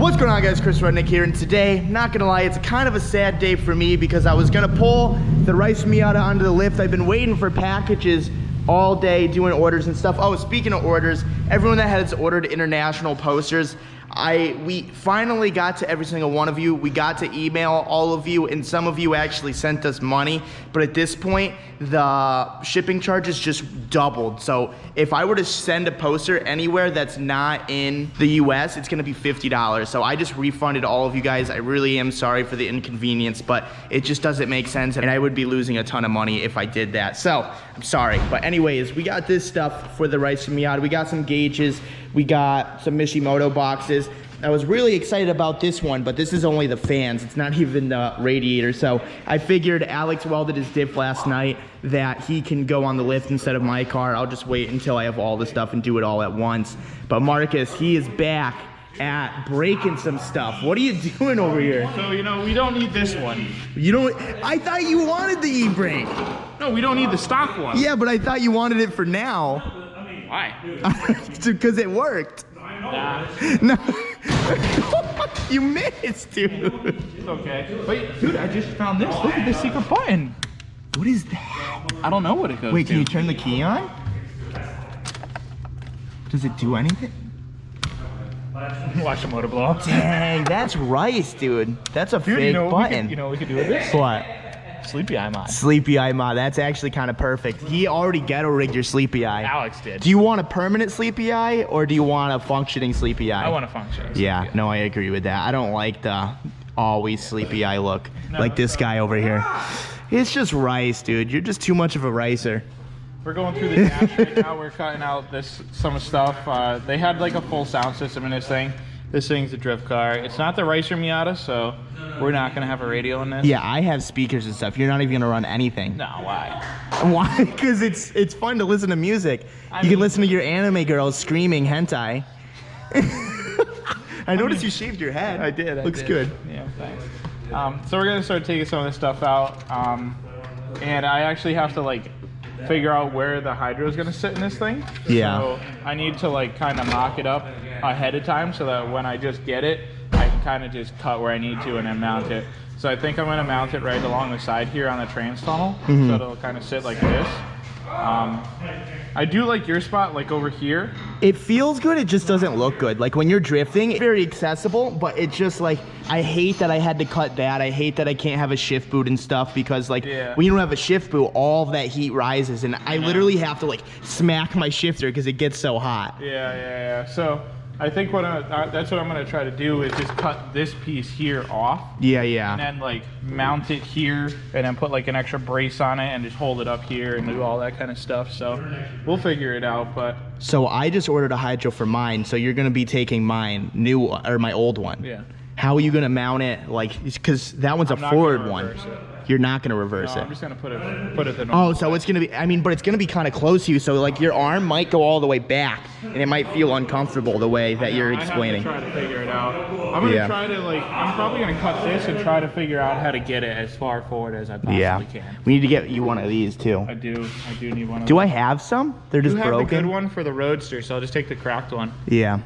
What's going on, guys? Chris Rudnick here, and today, not gonna lie, it's kind of a sad day for me because I was gonna pull the rice Miata onto the lift. I've been waiting for packages all day, doing orders and stuff. Oh, speaking of orders, everyone that has ordered international posters, we finally got to every single one of you. We got to email all of you, and some of you actually sent us money, but at this point, the shipping charges just doubled. So if I were to send a poster anywhere that's not in the US, it's gonna be $50. So I just refunded all of you guys. I really am sorry for the inconvenience, but it just doesn't make sense, and I would be losing a ton of money if I did that. So I'm sorry, but anyways, we got this stuff for the rice Miata. We got some gauges, we got some Mishimoto boxes. I was really excited about this one, but this is only the fans. It's not even the radiator. So I figured Alex welded his diff last night that he can go on the lift instead of my car. I'll just wait until I have all the stuff and do it all at once. But Marcus, he is back at breaking some stuff. What are you doing over here? So, you know, we don't need this one. You don't, I thought you wanted the e-brake. No, we don't need the stock one. Yeah, but I thought you wanted it for now. Why? Because it worked. Nah. No. You missed, dude. It's okay. Wait, dude, I just found this. Look at this secret button. What is that? I don't know what it goes Wait, to. can you turn the key on? Does it do anything? Watch the motor blow up. Dang, that's rice, dude. That's a Dude, fake you know button. you know what we could do with this? What? Sleepy eye mod. Sleepy eye mod. That's actually kind of perfect. He already ghetto rigged your sleepy eye. Alex did. Do you want a permanent sleepy eye or do you want a functioning sleepy eye? I want to function. Yeah, no, I agree with that. I don't like the always sleepy eye look like this guy over here. It's just rice, dude. You're just too much of a ricer. We're going through the dash right now. We're cutting out some stuff. They had like a full sound system in this thing. This thing's a drift car. It's not the Ricer Miata, so we're not gonna have a radio in this. Yeah, I have speakers and stuff. You're not even gonna run anything. No, why? Why? Because it's fun to listen to music. You can listen to your anime girls screaming hentai. I noticed you shaved your head. I did. Looks good. Yeah, thanks. So we're gonna start taking some of this stuff out, and I actually have to like figure out where the hydro is gonna sit in this thing. Yeah. So I need to like kind of mock it up ahead of time so that when I just get it, I can kind of just cut where I need to and then mount it. So I think I'm gonna mount it right along the side here on the trans tunnel, so it'll kind of sit like this. I do like your spot, like over here. It feels good, it just doesn't look good. Like when you're drifting, it's very accessible, but it's just like, I hate that I had to cut that. I hate that I can't have a shift boot and stuff because like when you don't have a shift boot, all of that heat rises and I literally have to like smack my shifter because it gets so hot. Yeah. So I think that's what I'm gonna try to do is just cut this piece here off. Yeah. And then like mount it here and then put like an extra brace on it and just hold it up here and do all that kind of stuff. So we'll figure it out, but. So I just ordered a hydro for mine. So you're gonna be taking mine, or my old one. Yeah. How are you gonna mount it? Like, because that one's a forward one. You're not gonna reverse it. I'm just gonna put it the normal. Oh, so it's gonna be, I mean, but it's gonna be kind of close to you, so like your arm might go all the way back, and it might feel uncomfortable the way that you're explaining. I have to try to figure it out. I'm gonna try to I'm probably gonna cut this and try to figure out how to get it as far forward as I possibly can. We need to get you one of these too. I do need one of Do I have some? They're just broken? You have the good one for the Roadster, so I'll just take the cracked one. Yeah.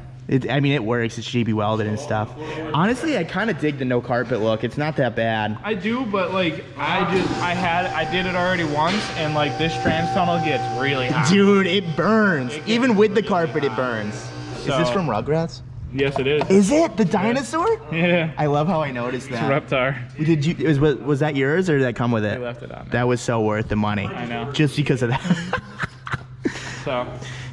I mean, it works. It's GB welded and stuff. Honestly, I kind of dig the no carpet look. It's not that bad. I do, but like I did it already once, and like this trans tunnel gets really hot. Dude, it burns. Even with the carpet, it burns. So, is this from Rugrats? Yes, it is. Is it the dinosaur? Yeah. I love how I noticed that. It's a Reptar. Did you? Was that yours, or did that come with it? I left it on there. That was so worth the money. I know. Just because of that. So.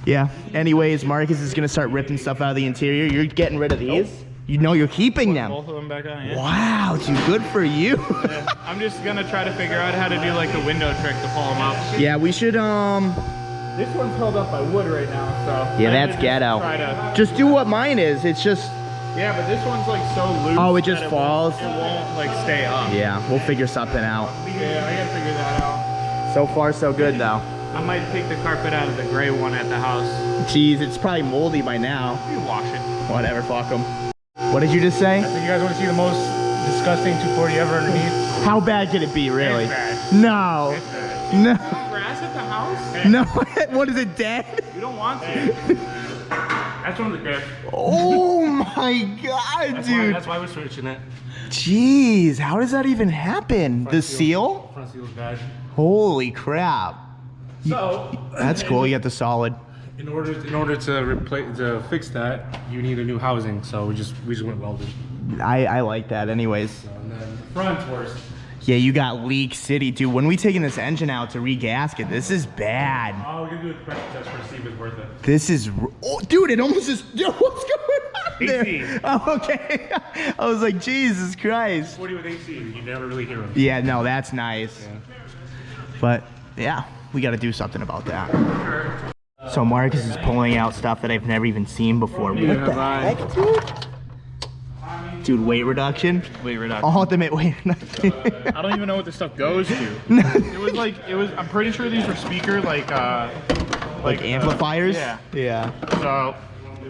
Yeah. Anyways, Marcus is gonna start ripping stuff out of the interior. You're getting rid of these. You know you're keeping them. Both of them back on. Yeah. Wow, dude, good for you. Yeah. I'm just gonna try to figure out how to do like the window trick to pull them up. Yeah, we should This one's held up by wood right now, so. Yeah, that's ghetto. Just do what mine is. It's just. Yeah, but this one's like so loose. Oh, it just falls. It won't like stay up. Yeah, we'll figure something out. Yeah, I gotta figure that out. So far, so good though. I might take the carpet out of the gray one at the house. Jeez, it's probably moldy by now. You wash it. Whatever, fuck them. What did you just say? I think you guys want to see the most disgusting 240 ever underneath. How bad could it be, really? It's bad. No. It's bad. No. Grass at the house? No. What is it, dead? You don't want to. That's one of the grip. Oh my God, dude. That's why we're switching it. Jeez, how does that even happen? The seal? Front seal's bad. Holy crap. So That's cool, you got the solid. in order to fix that, you need a new housing. So we just went welded. I like that anyways. So, and then the front's worse. Yeah, you got leak city, dude. When we taking this engine out to re-gasket, this is bad. Oh, we're gonna do a pressure test for see if it's worth it. This is, oh, dude, it almost just, yo, what's going on there? AC. Oh, okay. I was like, Jesus Christ. 40 with AC, you never really hear them. Yeah, no, that's nice. Yeah. But yeah, we got to do something about that. So Marcus is pulling out stuff that I've never even seen before. What the heck, dude? Dude, weight reduction? Weight reduction. Ultimate weight reduction. I don't even know what this stuff goes to. It was, I'm pretty sure these were speaker, like amplifiers? Yeah. Yeah. So,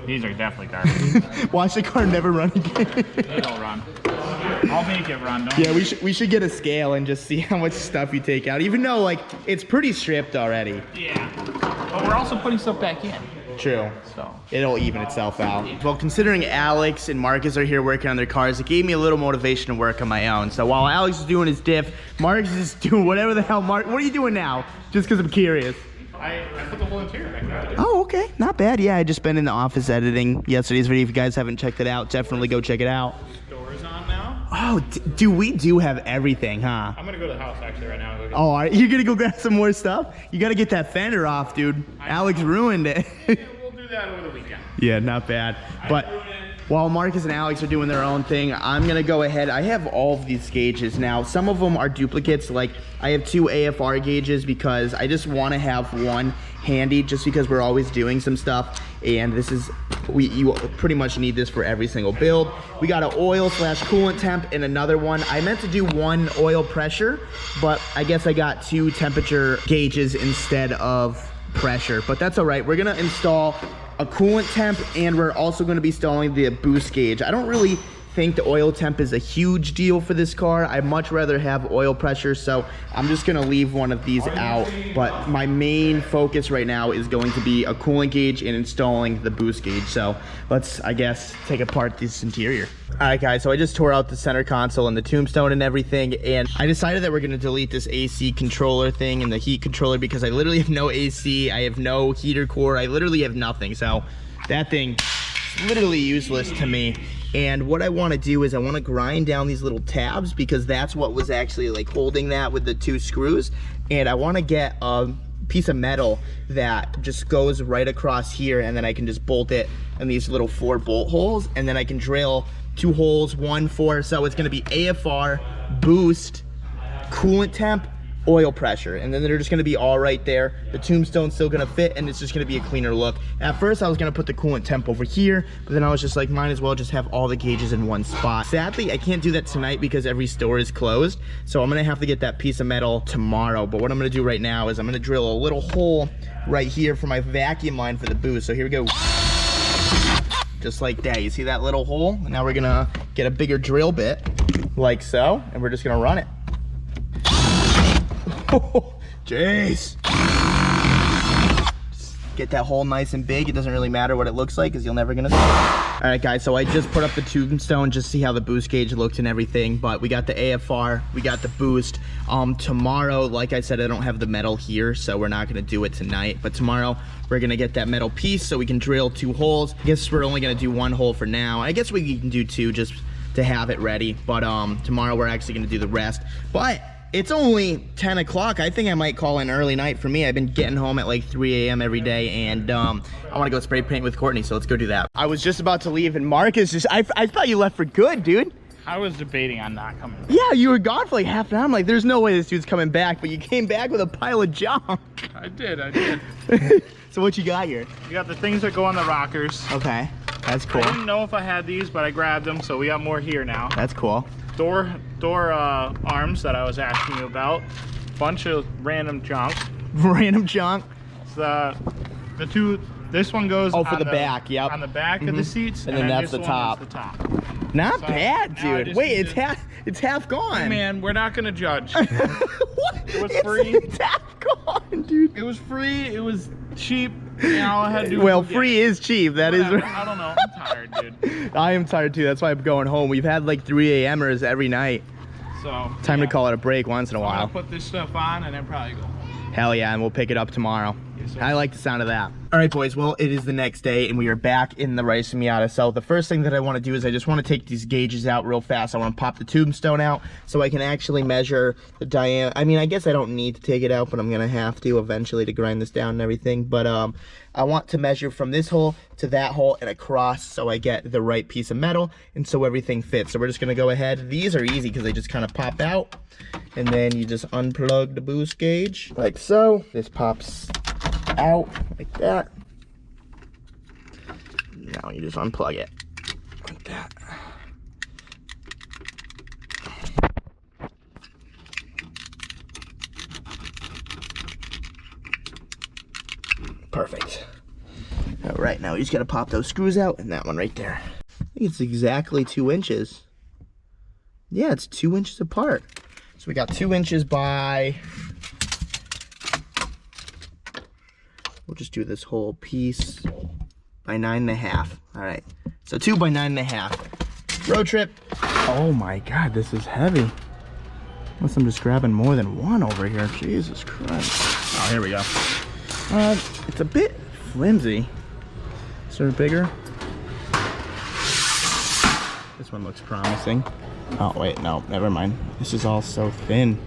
these are definitely garbage. Watch the car never run again. They don't run. I'll make it run, don't Yeah, we should get a scale and just see how much stuff you take out. Even though, like, it's pretty stripped already. Yeah. But we're also putting stuff back in. True. So It'll even itself out. Well, considering Alex and Marcus are here working on their cars, it gave me a little motivation to work on my own. So while Alex is doing his diff, Marcus is doing whatever the hell. What are you doing now? Just because I'm curious. I put the whole interior back together. Oh, okay. Not bad. Yeah, I just been in the office editing yesterday's video. If you guys haven't checked it out, definitely go check it out. Doors on now. Oh, we do have everything, huh? I'm gonna go to the house actually right now. And go get Oh, all right. You're gonna go grab some more stuff? You gotta get that fender off, dude. Alex ruined it. We'll do that over the weekend. Yeah, not bad. But while Marcus and Alex are doing their own thing, I'm gonna go ahead. I have all of these gauges now. Some of them are duplicates. Like I have 2 AFR gauges because I just want to have one handy, just because we're always doing some stuff. And this is, you pretty much need this for every single build. We got an oil / coolant temp and another one. I meant to do 1 oil pressure, but I guess I got 2 temperature gauges instead of pressure. But that's all right. We're gonna install a coolant temp, and we're also going to be installing the boost gauge. I don't really think the oil temp is a huge deal for this car. I'd much rather have oil pressure, so I'm just going to leave one of these out. But my main focus right now is going to be a coolant gauge and installing the boost gauge. So let's, I guess, take apart this interior. All right, guys, so I just tore out the center console and the tombstone and everything, and I decided that we're going to delete this AC controller thing and the heat controller because I literally have no AC, I have no heater core, I literally have nothing. So that thing is literally useless to me. And what I want to do is I want to grind down these little tabs because that's what was actually like holding that with the 2 screws. And I want to get a piece of metal that just goes right across here, and then I can just bolt it in these little 4 bolt holes, and then I can drill 2 holes, 1, 4. So it's going to be AFR, boost, coolant temp, oil pressure, and then they're just going to be all right there. The tombstone's still going to fit, and it's just going to be a cleaner look. At first I was going to put the coolant temp over here, but then I was just like, might as well just have all the gauges in one spot. Sadly, I can't do that tonight because every store is closed, so I'm going to have to get that piece of metal tomorrow. But what I'm going to do right now is I'm going to drill a little hole right here for my vacuum line for the boost. So here we go. Just like that. You see that little hole? And now we're going to get a bigger drill bit like so, and we're just going to run it. Oh, jeez. Get that hole nice and big. It doesn't really matter what it looks like because you're never gonna see it. All right, guys, so I just put up the tombstone just to see how the boost gauge looked and everything, but we got the AFR, we got the boost. Tomorrow, like I said, I don't have the metal here, so we're not gonna do it tonight, but tomorrow we're gonna get that metal piece so we can drill 2 holes. I guess we're only gonna do 1 hole for now. I guess we can do 2 just to have it ready, but tomorrow we're actually gonna do the rest. But it's only 10 o'clock. I think I might call an early night for me. I've been getting home at like 3 a.m. every day, and I want to go spray paint with Courtney, so let's go do that. I was just about to leave, and Marcus just, I thought you left for good, dude. I was debating on not coming. Yeah, you were gone for like half an hour. I'm like, there's no way this dude's coming back, but you came back with a pile of junk. I did. So what you got here? You got the things that go on the rockers. Okay, that's cool. I didn't know if I had these, but I grabbed them, so we got more here now. That's cool. Door arms that I was asking you about. Bunch of random junk. Random junk. The 2. This one goes for the back. Yep. On the back of the seats, and then that's this the one top. is the top. Not So, bad, now I dude. just Wait, need it's half gone. Hey man, we're not gonna judge. What? It was free. It's half gone, dude. It was free. It was cheap. Yeah, all I had to do Well, was free is cheap. That is. Whatever. I don't know. I'm tired, dude. I am tired too. That's why I'm going home. We've had like 3 a.m.ers every night. So Time yeah. to call it a break once in a I'm while. gonna put this stuff on and then probably go home. Hell yeah, and we'll pick it up tomorrow. Yes, sir. I like the sound of that. All right, boys, well, it is the next day, and we are back in the Rice Miata. So the first thing that I want to do is I just want to take these gauges out real fast. I want to pop the tombstone out so I can actually measure the diameter. I mean, I guess I don't need to take it out, but I'm going to have to eventually to grind this down and everything. But I want to measure from this hole to that hole and across so I get the right piece of metal and so everything fits. So we're just going to go ahead. These are easy because they just kind of pop out. And then you just unplug the boost gauge like so. This pops out like that. Now you just unplug it like that. Perfect. All right, now you just gotta pop those screws out and that one right there. I think it's exactly 2 inches. Yeah, it's 2 inches apart. So we got 2 inches by, we'll just do this whole piece by 9.5. All right, so 2 by 9.5. Road trip. Oh my God, this is heavy. Unless I'm just grabbing more than one over here. Jesus Christ. Oh, here we go. It's a bit flimsy. Is there bigger? This one looks promising. Oh wait, no, never mind. This is all so thin.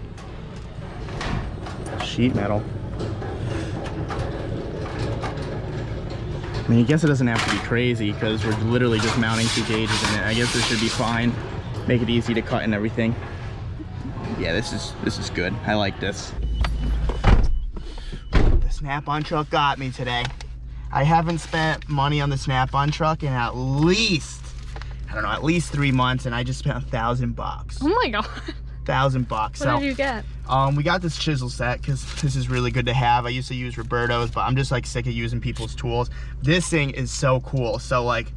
Sheet metal. I mean, I guess it doesn't have to be crazy because we're literally just mounting 2 gauges in it. I guess this should be fine. Make it easy to cut and everything. Yeah, this is good. I like this. The Snap-on truck got me today. I haven't spent money on the Snap-on truck in at least, I don't know, at least 3 months, and I just spent $1,000. Oh my God. $1,000. What So did you get? we got this chisel set because this is really good to have. I used to use Roberto's, but I'm just like sick of using people's tools. This thing is so cool. So like,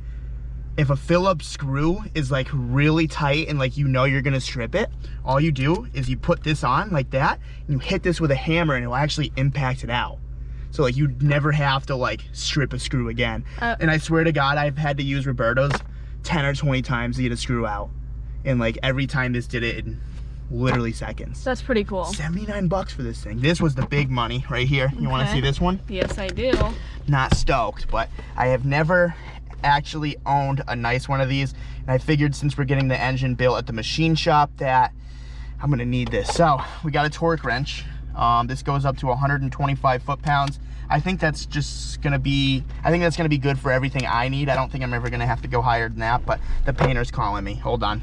if a Phillips screw is like really tight and like you know you're gonna strip it, all you do is you put this on like that, and you hit this with a hammer and it'll actually impact it out. So like you'd never have to like strip a screw again. And I swear to God, I've had to use Roberto's 10 or 20 times to get a screw out. And like every time this did it in literally seconds. That's pretty cool. $79 for this thing. This was the big money right here. You wanna see this one? Yes, I do. Not stoked, but I have never actually owned a nice one of these. And I figured since we're getting the engine built at the machine shop that I'm gonna need this. So we got a torque wrench. This goes up to 125 foot-pounds. I think that's just gonna be, good for everything I need. I don't think I'm ever gonna have to go higher than that, but the painter's calling me. Hold on.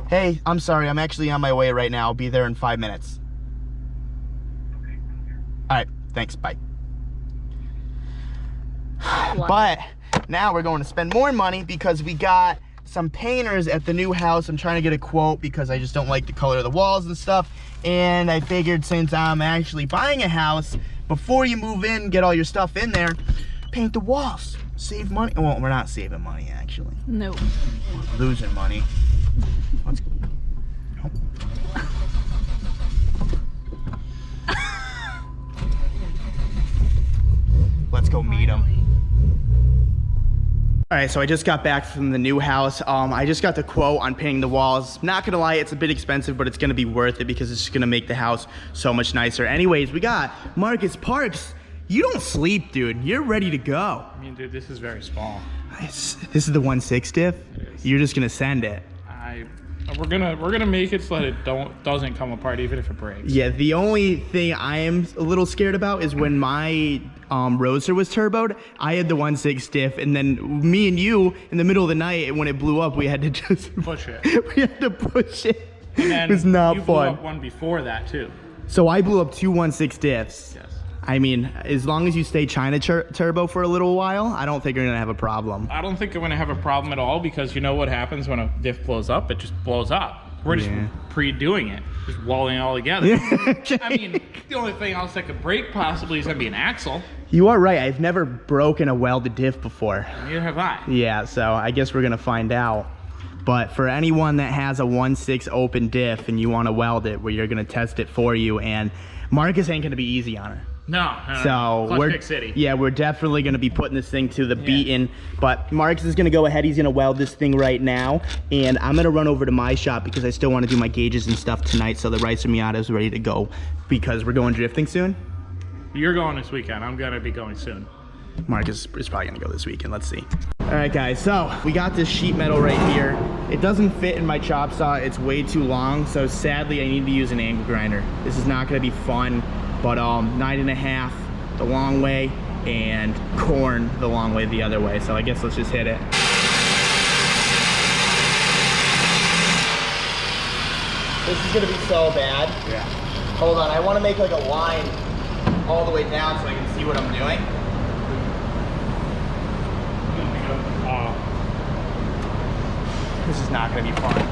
Hey, I'm sorry, I'm actually on my way right now. I'll be there in 5 minutes. All right, thanks, bye. But now we're going to spend more money because we got some painters at the new house. I'm trying to get a quote because I just don't like the color of the walls and stuff. And I figured since I'm actually buying a house, before you move in, get all your stuff in there, paint the walls. Save money. Well, we're not saving money actually. No. We're losing money. Let's go. Nope. Let's go meet them. All right, so I just got back from the new house. I just got the quote on painting the walls. Not gonna lie, it's a bit expensive, but it's gonna be worth it because it's just gonna make the house so much nicer. Anyways, we got Marcus Parks. You don't sleep, dude. You're ready to go. I mean, dude, this is very small. This is the 1/6 diff. You're just gonna send it. We're gonna make it so that it doesn't come apart even if it breaks. Yeah, the only thing I am a little scared about is when my Roadster was turboed, I had the 1/6 diff, and then me and you in the middle of the night when it blew up, we had to just Push it. We had to push it. And then it was not you fun. blew up one before that too. So I blew up 2 1/6 diffs. Yes. I mean, as long as you stay China turbo for a little while, I don't think you're gonna have a problem. I don't think I'm gonna have a problem at all because you know what happens when a diff blows up? It just blows up. We're just pre-doing it, just welding it all together. Okay. I mean, the only thing else that could break possibly is gonna be an axle. You are right. I've never broken a welded diff before. Neither have I. Yeah, so I guess we're gonna find out. But for anyone that has a 1/6 open diff and you want to weld it, where you're gonna test it for you, and Marcus ain't gonna be easy on her. No. So Clutch we're Pick City. yeah, we're definitely gonna be putting this thing to the beating. But Marcus is gonna go ahead. He's gonna weld this thing right now, and I'm gonna run over to my shop because I still want to do my gauges and stuff tonight. So the Ricer Miata is ready to go because we're going drifting soon. You're going this weekend. I'm gonna be going soon. Marcus is probably gonna go this weekend. Let's see. All right, guys. So we got this sheet metal right here. It doesn't fit in my chop saw. It's way too long. So sadly, I need to use an angle grinder. This is not gonna be fun. But 9.5 the long way and corn the long way the other way. So I guess let's just hit it. This is gonna be so bad. Yeah. Hold on, I wanna make like a line all the way down so I can see what I'm doing. This is not gonna be fun.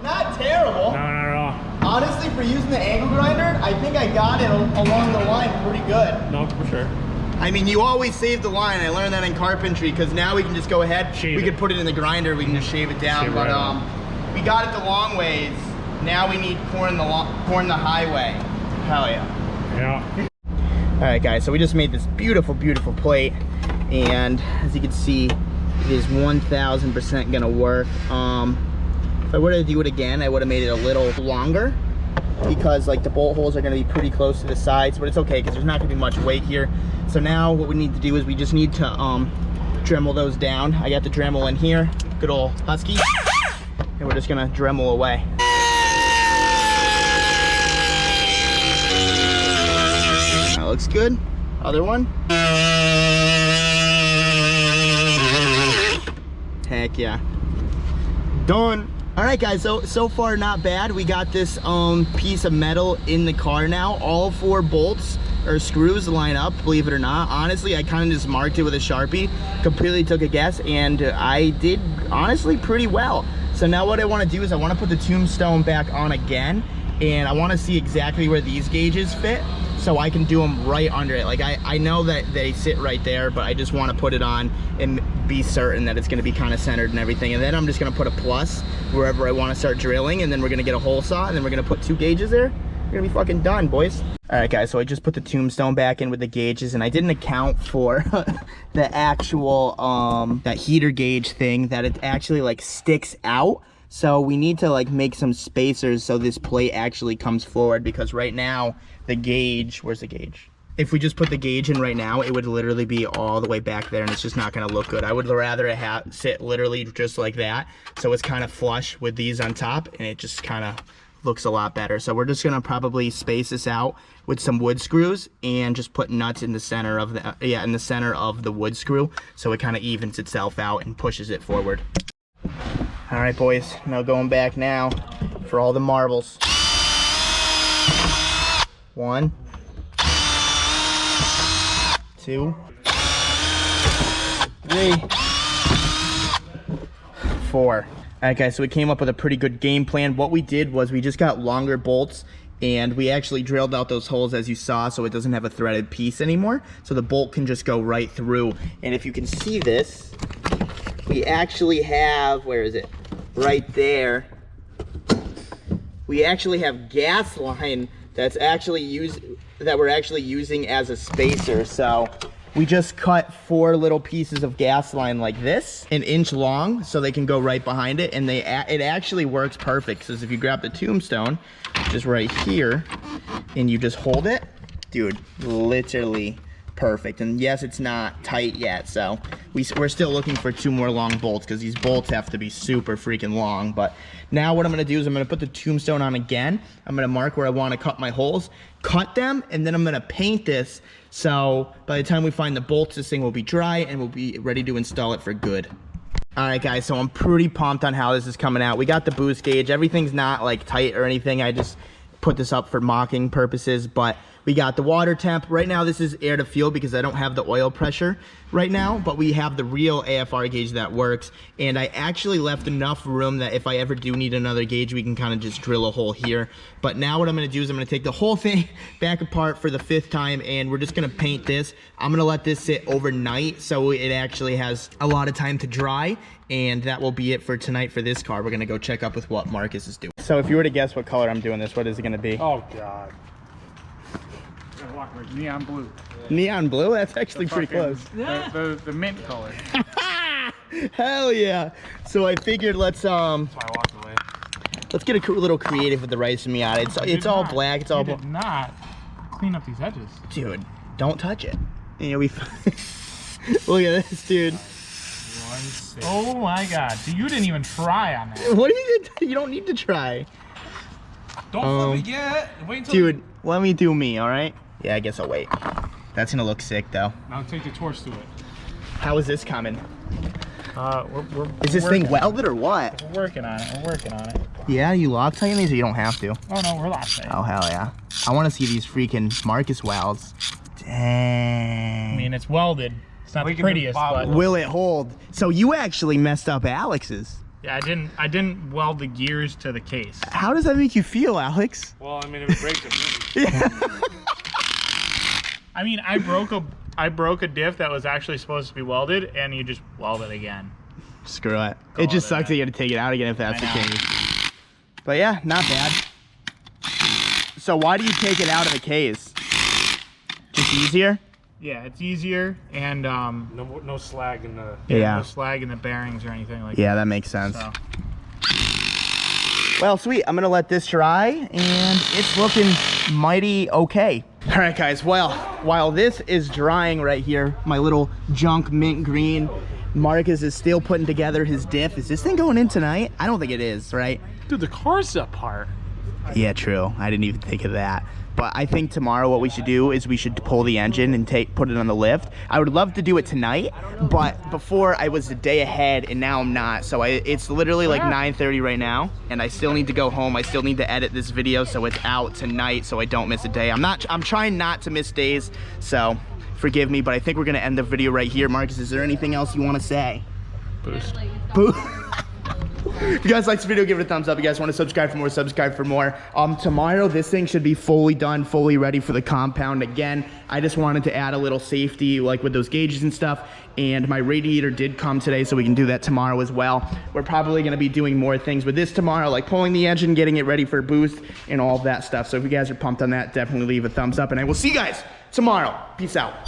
Not terrible. No, not at all. Honestly, for using the angle grinder, I think I got it along the line pretty good. No, for sure. I mean, you always save the line. I learned that in carpentry because now we can just go ahead. Shave we it. could put it in the grinder. We can just shave it down. Shave it but right on. we got it the long ways. Now we need corn the highway. Hell yeah. Yeah. All right, guys. So we just made this beautiful, beautiful plate, and as you can see, it is 1,000% gonna work. If I were to do it again, I would have made it a little longer because like the bolt holes are going to be pretty close to the sides, but it's okay because there's not going to be much weight here. So now what we need to do is we just need to Dremel those down. I got the Dremel in here, good old Husky, and we're just going to Dremel away. That looks good. Other one. Heck yeah. Done. All right, guys, so far not bad. We got this piece of metal in the car now. All 4 bolts or screws line up, believe it or not. Honestly, I kind of just marked it with a Sharpie, completely took a guess, and I did honestly pretty well. So now what I want to do is I want to put the tombstone back on again, and I want to see exactly where these gauges fit so I can do them right under it. Like I know that they sit right there, but I just want to put it on and be certain that it's going to be kind of centered and everything. And then I'm just going to put a plus wherever I want to start drilling, and then we're going to get a hole saw, and then we're going to put 2 gauges there. We're going to be fucking done, boys. All right, guys, so I just put the tombstone back in with the gauges, and I didn't account for the actual that heater gauge thing, that it actually like sticks out. So we need to like make some spacers so this plate actually comes forward, because right now the gauge, where's the gauge? If we just put the gauge in right now, it would literally be all the way back there, and it's just not gonna look good. I would rather it sit literally just like that, so it's kind of flush with these on top, and it just kind of looks a lot better. So we're just gonna probably space this out with some wood screws and just put nuts in the center of the wood screw, so it kind of evens itself out and pushes it forward. All right, boys, now going back now for all the marbles. 1, 2, 3, 4. All right, guys, so we came up with a pretty good game plan. What we did was we just got longer bolts, and we actually drilled out those holes as you saw, so it doesn't have a threaded piece anymore, so the bolt can just go right through. And if you can see this, we actually have, where is it? Right there. We actually have gas line that's actually that we're actually using as a spacer. So we just cut 4 little pieces of gas line like this, 1 inch long, so they can go right behind it, and it actually works perfect. Because if you grab the tombstone, just right here, and you just hold it, dude, literally perfect. And yes, it's not tight yet, so we're still looking for 2 more long bolts, because these bolts have to be super freaking long. But now what I'm going to do is I'm going to put the tombstone on again. I'm going to mark where I want to cut my holes, cut them, and then I'm going to paint this, so by the time we find the bolts, this thing will be dry and we'll be ready to install it for good. All right, guys, so I'm pretty pumped on how this is coming out. We got the boost gauge. Everything's not like tight or anything. I just put this up for mocking purposes, but we got the water temp. Right now this is air to fuel because I don't have the oil pressure right now, but we have the real AFR gauge that works. And I actually left enough room that if I ever do need another gauge, we can kind of just drill a hole here. But now what I'm gonna do is I'm gonna take the whole thing back apart for the 5th time, and we're just gonna paint this. I'm gonna let this sit overnight so it actually has a lot of time to dry. And that will be it for tonight for this car. We're gonna go check up with what Marcus is doing. So if you were to guess what color I'm doing this, what is it gonna be? Oh God. Neon blue. Neon blue? That's actually pretty close. The mint color. Hell yeah. So I figured let's That's why I walked away. let's get a little creative with the rice Miata. It's all black. It's all did not clean up these edges. Dude, don't touch it. Yeah, we look at this, dude. Oh my God. So you didn't even try on that. What are you gonna do? You don't need to try. Don't flip it yet. Wait until. Dude, let me do me, all right? Yeah, I guess I'll wait. That's gonna look sick though. Now take the torch to it. How is this coming? Is this working thing welded or what? We're working on it. We're working on it. Yeah, you Loctiting these or you don't have to? Oh no, we're Loctiting. Oh hell yeah. I wanna see these freaking Marcus welds. Dang. I mean, it's welded. It's not the prettiest, but will it hold? So you actually messed up Alex's. yeah, I didn't weld the gears to the case. How does that make you feel, Alex? Well, I mean, if it breaks, it breaks. I mean, I broke a diff that was actually supposed to be welded, and you just weld it again. Screw it. Call It just it sucks that you gotta take it out again if that's the I know. case. But yeah, not bad. So why do you take it out of the case? Just easier? Yeah, it's easier, and No slag in the. Yeah. no slag in the bearings or anything like Yeah, that makes sense. that. Well, sweet. I'm gonna let this dry, and it's looking mighty okay. All right, guys. Well, while this is drying right here, my little junk mint green, Marcus is still putting together his diff. Is this thing going in tonight? I don't think it is, right? Dude, the car's apart. Yeah, true. I didn't even think of that. But I think tomorrow what we should do is we should pull the engine and put it on the lift. I would love to do it tonight, but before I was a day ahead and now I'm not. So it's literally like 9:30 right now, and I still need to go home. I still need to edit this video so it's out tonight so I don't miss a day. I'm trying not to miss days, so forgive me, but I think we're gonna end the video right here. Marcus, is there anything else you want to say? Boost. Boo. If you guys like this video, give it a thumbs up. If you guys want to subscribe for more, subscribe for more. Tomorrow, this thing should be fully done, fully ready for the compound again. I just wanted to add a little safety, like with those gauges and stuff. And my radiator did come today, so we can do that tomorrow as well. We're probably going to be doing more things with this tomorrow, like pulling the engine, getting it ready for boost, and all of that stuff. So if you guys are pumped on that, definitely leave a thumbs up. And I will see you guys tomorrow. Peace out.